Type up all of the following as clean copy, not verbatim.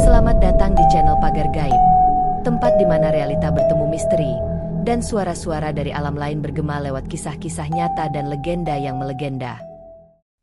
Selamat datang di channel Pagar Gaib, tempat di mana realita bertemu misteri, dan suara-suara dari alam lain bergema lewat kisah-kisah nyata dan legenda yang melegenda.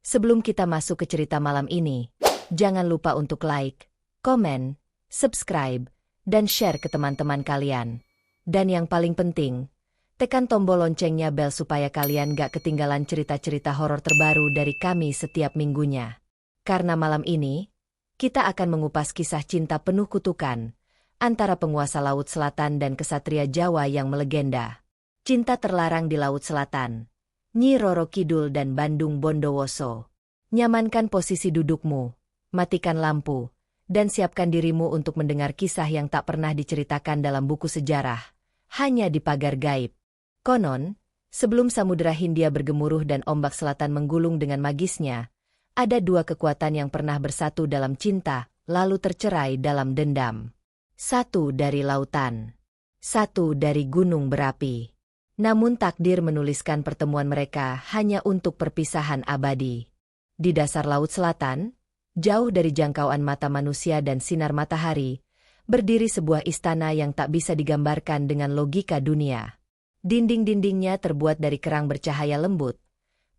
Sebelum kita masuk ke cerita malam ini, jangan lupa untuk like, komen, subscribe, dan share ke teman-teman kalian. Dan yang paling penting, tekan tombol loncengnya bel supaya kalian gak ketinggalan cerita-cerita horor terbaru dari kami setiap minggunya. Karena malam ini, kita akan mengupas kisah cinta penuh kutukan antara penguasa Laut Selatan dan kesatria Jawa yang melegenda. Cinta terlarang di Laut Selatan, Nyi Roro Kidul dan Bandung Bondowoso. Nyamankan posisi dudukmu, matikan lampu, dan siapkan dirimu untuk mendengar kisah yang tak pernah diceritakan dalam buku sejarah, hanya di Pagar Gaib. Konon, sebelum Samudera Hindia bergemuruh dan ombak selatan menggulung dengan magisnya, ada dua kekuatan yang pernah bersatu dalam cinta, lalu tercerai dalam dendam. Satu dari lautan, satu dari gunung berapi. Namun takdir menuliskan pertemuan mereka hanya untuk perpisahan abadi. Di dasar Laut Selatan, jauh dari jangkauan mata manusia dan sinar matahari, berdiri sebuah istana yang tak bisa digambarkan dengan logika dunia. Dinding-dindingnya terbuat dari kerang bercahaya lembut,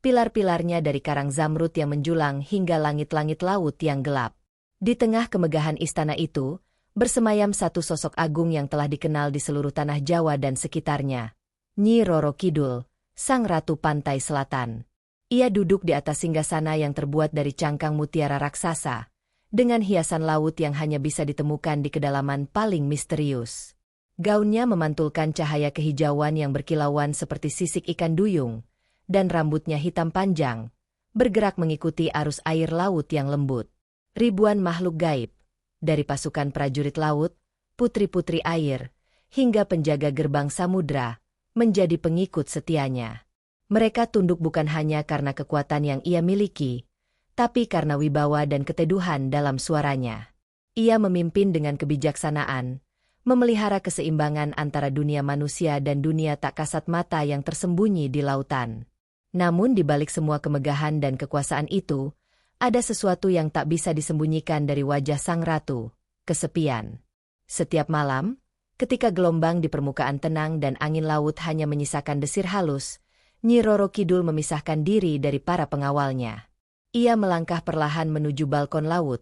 pilar-pilarnya dari karang zamrud yang menjulang hingga langit-langit laut yang gelap. Di tengah kemegahan istana itu, bersemayam satu sosok agung yang telah dikenal di seluruh tanah Jawa dan sekitarnya. Nyi Roro Kidul, sang ratu pantai selatan. Ia duduk di atas singgasana yang terbuat dari cangkang mutiara raksasa, dengan hiasan laut yang hanya bisa ditemukan di kedalaman paling misterius. Gaunnya memantulkan cahaya kehijauan yang berkilauan seperti sisik ikan duyung, dan rambutnya hitam panjang, bergerak mengikuti arus air laut yang lembut. Ribuan makhluk gaib, dari pasukan prajurit laut, putri-putri air, hingga penjaga gerbang samudra, menjadi pengikut setianya. Mereka tunduk bukan hanya karena kekuatan yang ia miliki, tapi karena wibawa dan keteduhan dalam suaranya. Ia memimpin dengan kebijaksanaan, memelihara keseimbangan antara dunia manusia dan dunia tak kasat mata yang tersembunyi di lautan. Namun di balik semua kemegahan dan kekuasaan itu, ada sesuatu yang tak bisa disembunyikan dari wajah sang ratu, kesepian. Setiap malam, ketika gelombang di permukaan tenang dan angin laut hanya menyisakan desir halus, Nyi Roro Kidul memisahkan diri dari para pengawalnya. Ia melangkah perlahan menuju balkon laut,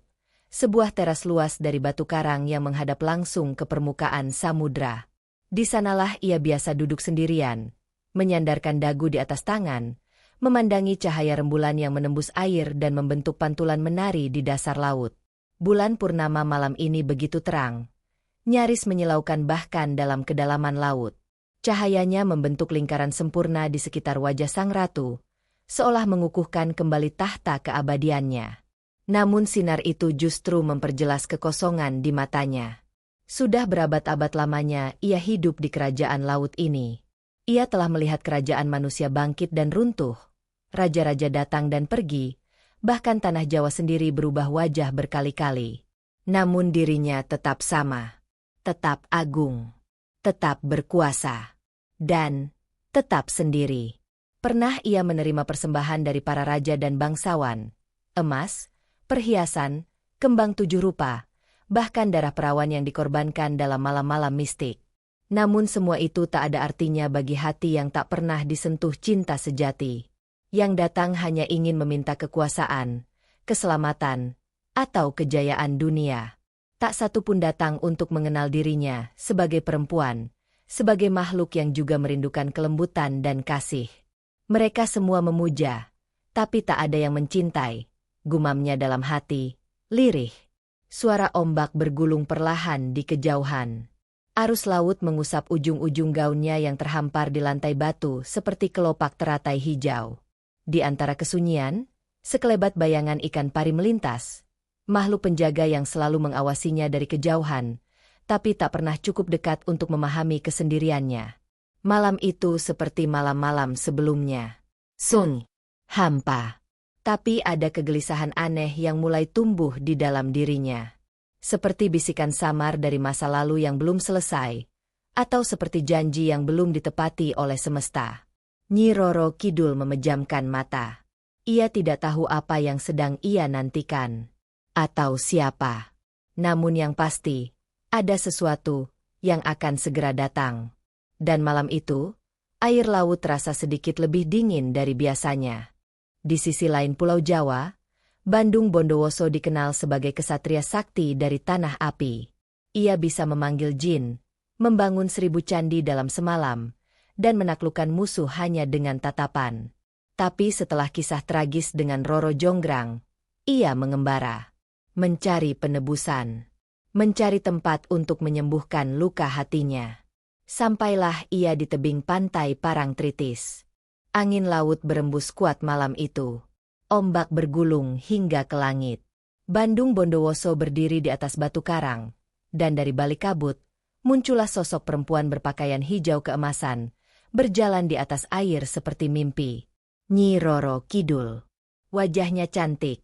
sebuah teras luas dari batu karang yang menghadap langsung ke permukaan samudra. Di sanalah ia biasa duduk sendirian, menyandarkan dagu di atas tangan, memandangi cahaya rembulan yang menembus air dan membentuk pantulan menari di dasar laut. Bulan purnama malam ini begitu terang, nyaris menyilaukan bahkan dalam kedalaman laut. Cahayanya membentuk lingkaran sempurna di sekitar wajah sang ratu, seolah mengukuhkan kembali tahta keabadiannya. Namun sinar itu justru memperjelas kekosongan di matanya. Sudah berabad-abad lamanya ia hidup di kerajaan laut ini. Ia telah melihat kerajaan manusia bangkit dan runtuh, raja-raja datang dan pergi, bahkan tanah Jawa sendiri berubah wajah berkali-kali. Namun dirinya tetap sama, tetap agung, tetap berkuasa, dan tetap sendiri. Pernah ia menerima persembahan dari para raja dan bangsawan, emas, perhiasan, kembang 7 rupa, bahkan darah perawan yang dikorbankan dalam malam-malam mistik. Namun semua itu tak ada artinya bagi hati yang tak pernah disentuh cinta sejati. Yang datang hanya ingin meminta kekuasaan, keselamatan, atau kejayaan dunia. Tak satu pun datang untuk mengenal dirinya sebagai perempuan, sebagai makhluk yang juga merindukan kelembutan dan kasih. Mereka semua memuja, tapi tak ada yang mencintai, gumamnya dalam hati, lirih. Suara ombak bergulung perlahan di kejauhan. Arus laut mengusap ujung-ujung gaunnya yang terhampar di lantai batu seperti kelopak teratai hijau. Di antara kesunyian, sekelebat bayangan ikan pari melintas, makhluk penjaga yang selalu mengawasinya dari kejauhan, tapi tak pernah cukup dekat untuk memahami kesendiriannya. Malam itu seperti malam-malam sebelumnya. Sunyi, hampa. Tapi ada kegelisahan aneh yang mulai tumbuh di dalam dirinya. Seperti bisikan samar dari masa lalu yang belum selesai, atau seperti janji yang belum ditepati oleh semesta. Nyi Roro Kidul memejamkan mata. Ia tidak tahu apa yang sedang ia nantikan. Atau siapa. Namun yang pasti, ada sesuatu yang akan segera datang. Dan malam itu, air laut terasa sedikit lebih dingin dari biasanya. Di sisi lain Pulau Jawa, Bandung Bondowoso dikenal sebagai kesatria sakti dari tanah api. Ia bisa memanggil jin, membangun 1000 candi dalam semalam, dan menaklukkan musuh hanya dengan tatapan. Tapi setelah kisah tragis dengan Roro Jonggrang, ia mengembara, mencari penebusan, mencari tempat untuk menyembuhkan luka hatinya. Sampailah ia di tebing pantai Parangtritis. Angin laut berembus kuat malam itu. Ombak bergulung hingga ke langit. Bandung Bondowoso berdiri di atas batu karang, dan dari balik kabut, muncullah sosok perempuan berpakaian hijau keemasan, berjalan di atas air seperti mimpi. Nyi Roro Kidul. Wajahnya cantik,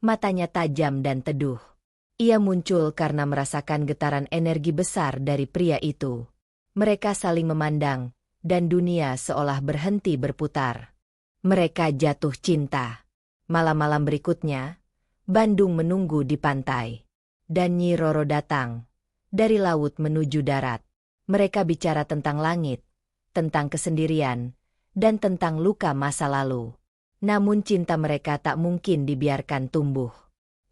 matanya tajam dan teduh. Ia muncul karena merasakan getaran energi besar dari pria itu. Mereka saling memandang, dan dunia seolah berhenti berputar. Mereka jatuh cinta. Malam-malam berikutnya, Bandung menunggu di pantai. Dan Nyi Roro datang. Dari laut menuju darat. Mereka bicara tentang langit, tentang kesendirian, dan tentang luka masa lalu. Namun cinta mereka tak mungkin dibiarkan tumbuh.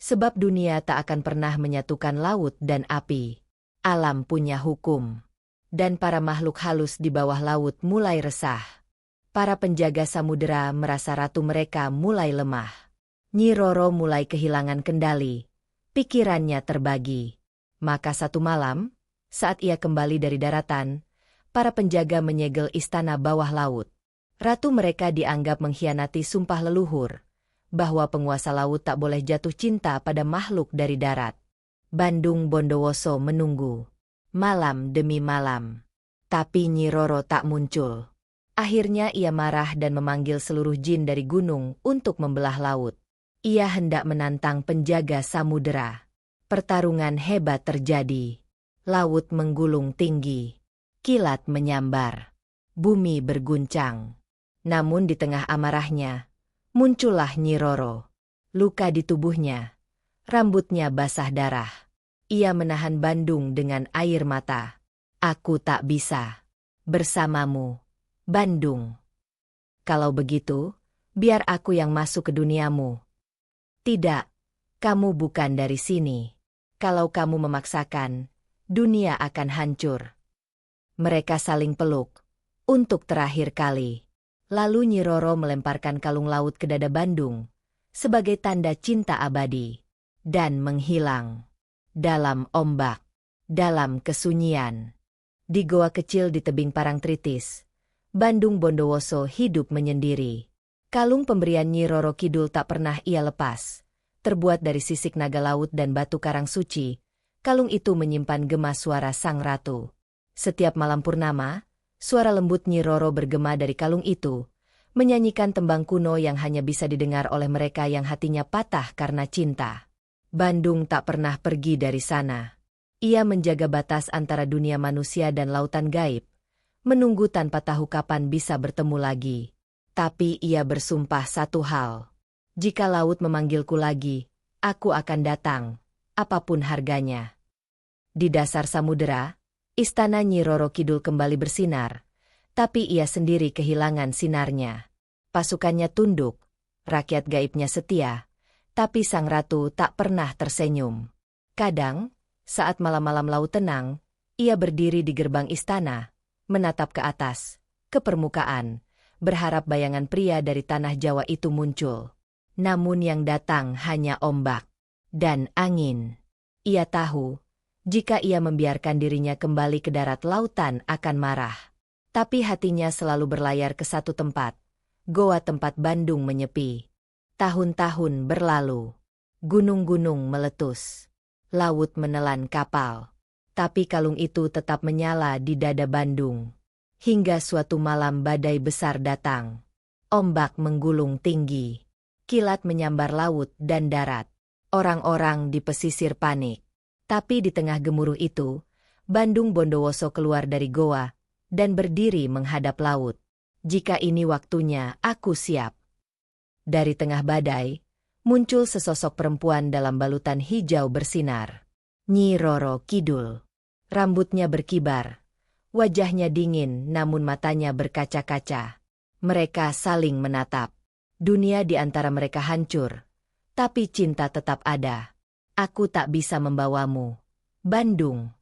Sebab dunia tak akan pernah menyatukan laut dan api. Alam punya hukum. Dan para makhluk halus di bawah laut mulai resah. Para penjaga samudera merasa ratu mereka mulai lemah. Nyi Roro mulai kehilangan kendali. Pikirannya terbagi. Maka satu malam, saat ia kembali dari daratan, para penjaga menyegel istana bawah laut. Ratu mereka dianggap mengkhianati sumpah leluhur, bahwa penguasa laut tak boleh jatuh cinta pada makhluk dari darat. Bandung Bondowoso menunggu. Malam demi malam. Tapi Nyi Roro tak muncul. Akhirnya ia marah dan memanggil seluruh jin dari gunung untuk membelah laut. Ia hendak menantang penjaga samudera. Pertarungan hebat terjadi. Laut menggulung tinggi. Kilat menyambar. Bumi berguncang. Namun di tengah amarahnya, muncullah Nyi Roro. Luka di tubuhnya. Rambutnya basah darah. Ia menahan Bandung dengan air mata. Aku tak bisa bersamamu, Bandung. Kalau begitu, biar aku yang masuk ke duniamu. Tidak, kamu bukan dari sini. Kalau kamu memaksakan, dunia akan hancur. Mereka saling peluk, untuk terakhir kali. Lalu Nyi Roro melemparkan kalung laut ke dada Bandung, sebagai tanda cinta abadi, dan menghilang. Dalam ombak, dalam kesunyian. Di goa kecil di tebing Parangtritis, Bandung Bondowoso hidup menyendiri. Kalung pemberian Nyi Roro Kidul tak pernah ia lepas. Terbuat dari sisik naga laut dan batu karang suci, kalung itu menyimpan gema suara sang ratu. Setiap malam purnama, suara lembut Nyi Roro bergema dari kalung itu, menyanyikan tembang kuno yang hanya bisa didengar oleh mereka yang hatinya patah karena cinta. Bandung tak pernah pergi dari sana. Ia menjaga batas antara dunia manusia dan lautan gaib, menunggu tanpa tahu kapan bisa bertemu lagi. Tapi ia bersumpah satu hal. Jika laut memanggilku lagi, aku akan datang, apapun harganya. Di dasar samudera, istana Nyi Roro Kidul kembali bersinar, tapi ia sendiri kehilangan sinarnya. Pasukannya tunduk, rakyat gaibnya setia, tapi sang ratu tak pernah tersenyum. Kadang, saat malam-malam laut tenang, ia berdiri di gerbang istana, menatap ke atas, ke permukaan, berharap bayangan pria dari tanah Jawa itu muncul. Namun yang datang hanya ombak dan angin. Ia tahu, jika ia membiarkan dirinya kembali ke darat lautan akan marah. Tapi hatinya selalu berlayar ke satu tempat, goa tempat Bandung menyepi. Tahun-tahun berlalu, gunung-gunung meletus, laut menelan kapal. Tapi kalung itu tetap menyala di dada Bandung. Hingga suatu malam badai besar datang. Ombak menggulung tinggi. Kilat menyambar laut dan darat. Orang-orang di pesisir panik. Tapi di tengah gemuruh itu, Bandung Bondowoso keluar dari goa dan berdiri menghadap laut. Jika ini waktunya, aku siap. Dari tengah badai, muncul sesosok perempuan dalam balutan hijau bersinar. Nyi Roro Kidul. Rambutnya berkibar. Wajahnya dingin namun matanya berkaca-kaca. Mereka saling menatap. Dunia di antara mereka hancur. Tapi cinta tetap ada. Aku tak bisa membawamu. Bandung.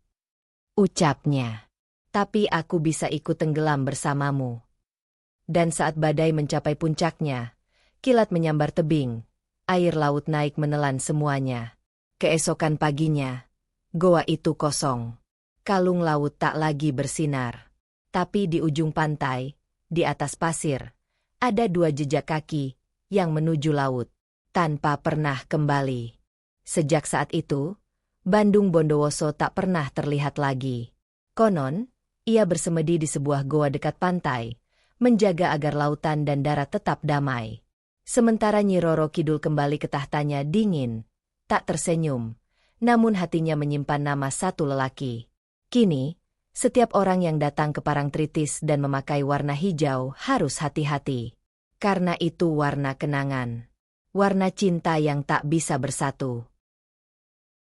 Ucapnya. Tapi aku bisa ikut tenggelam bersamamu. Dan saat badai mencapai puncaknya, kilat menyambar tebing, air laut naik menelan semuanya. Keesokan paginya, goa itu kosong. Kalung laut tak lagi bersinar. Tapi di ujung pantai, di atas pasir, ada dua jejak kaki yang menuju laut, tanpa pernah kembali. Sejak saat itu, Bandung Bondowoso tak pernah terlihat lagi. Konon, ia bersemedi di sebuah goa dekat pantai, menjaga agar lautan dan darat tetap damai. Sementara Nyi Roro Kidul kembali ke tahtanya dingin, tak tersenyum, namun hatinya menyimpan nama satu lelaki. Kini, setiap orang yang datang ke Parangtritis dan memakai warna hijau harus hati-hati. Karena itu warna kenangan. Warna cinta yang tak bisa bersatu.